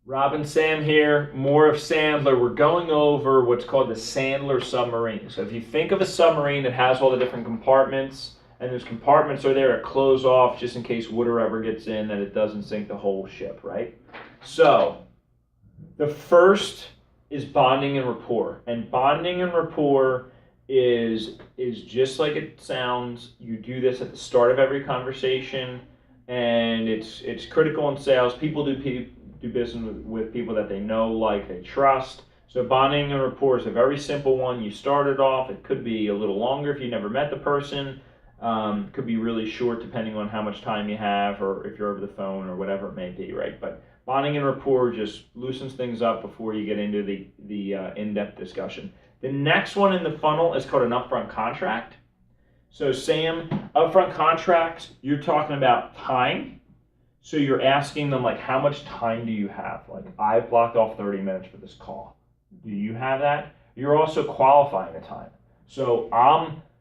Rob and Sam here, more of Sandler. We're going over what's called the Sandler Submarine. So if you think of a submarine that has all the different compartments, and those compartments are there to close off just in case water ever gets in, that it doesn't sink the whole ship, right? So the first is bonding and rapport. And bonding and rapport is just like it sounds. You do this at the start of every conversation, and it's critical in sales. People do business with people that they know, like, they trust. So bonding and rapport is a very simple one. You start it off. It could be a little longer if you never met the person. Could be really short depending on how much time you have, or if you're over the phone, or whatever it may be, right? But bonding and rapport just loosens things up before you get into the in-depth discussion. The next one in the funnel is called an upfront contract. So Sam, upfront contracts, you're talking about time. So you're asking them, like, how much time do you have? Like, I've blocked off 30 minutes for this call. Do you have that? You're also qualifying the time. So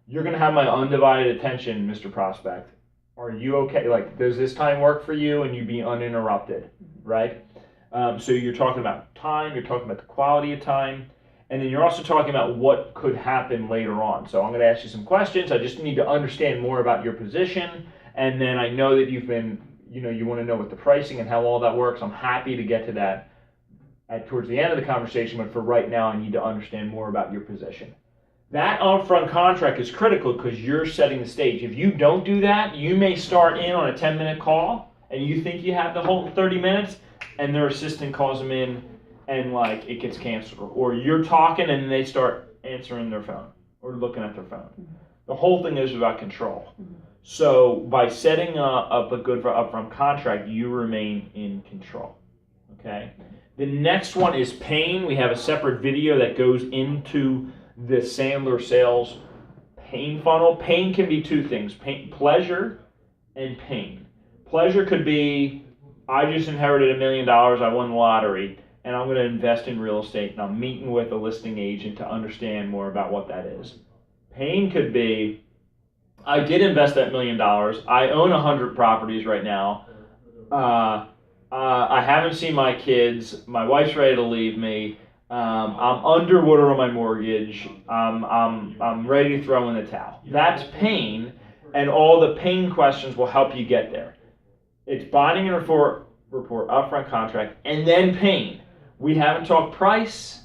you're going to have my undivided attention, Mr. Prospect. Are you okay? Like, does this time work for you? And you be uninterrupted, right? So you're talking about time. You're talking about the quality of time. And then you're also talking about what could happen later on. So I'm going to ask you some questions. I just need to understand more about your position. And then I know that you've been, you want to know what the pricing and how all that works. I'm happy to get to that towards the end of the conversation, but for right now, I need to understand more about your position. That upfront contract is critical because you're setting the stage. If you don't do that, you may start in on a 10-minute call, and you think you have the whole 30 minutes, and their assistant calls them in, and, like, it gets canceled. Or you're talking, and they start answering their phone or looking at their phone. The whole thing is about control. So by setting up a good upfront contract, you remain in control, okay? The next one is pain. We have a separate video that goes into the Sandler sales pain funnel. Pain can be two things, pleasure and pain. Pleasure could be, I just inherited $1 million, I won the lottery, and I'm going to invest in real estate, and I'm meeting with a listing agent to understand more about what that is. Pain could be, I did invest that $1 million. I own 100 properties right now. I haven't seen my kids. My wife's ready to leave me. I'm underwater on my mortgage. I'm ready to throw in the towel. That's pain, and all the pain questions will help you get there. It's bonding and rapport, upfront contract, and then pain. We haven't talked price.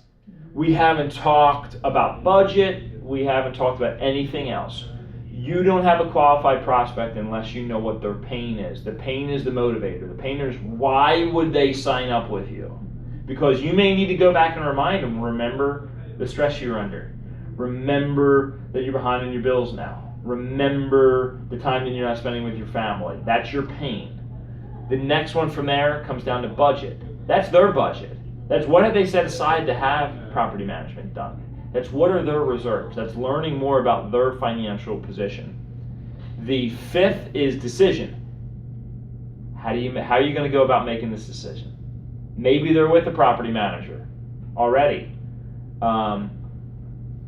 We haven't talked about budget. We haven't talked about anything else. You don't have a qualified prospect unless you know what their pain is. The pain is the motivator. The pain is, why would they sign up with you? Because you may need to go back and remind them, remember the stress you're under. Remember that you're behind on your bills now. Remember the time that you're not spending with your family. That's your pain. The next one from there comes down to budget. That's their budget. That's what have they set aside to have property management done. That's what are their reserves. That's learning more about their financial position. The fifth is decision. How are you going to go about making this decision? Maybe they're with a property manager already, and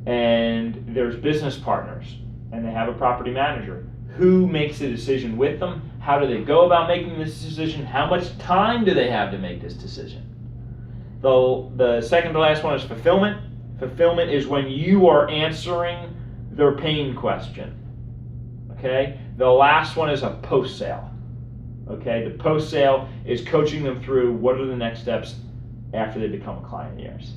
there's business partners, and they have a property manager. Who makes the decision with them? How do they go about making this decision? How much time do they have to make this decision? The second to last one is fulfillment. Fulfillment is when you are answering their pain question, okay? The last one is a post-sale, okay? The post-sale is coaching them through what are the next steps after they become a client of yours.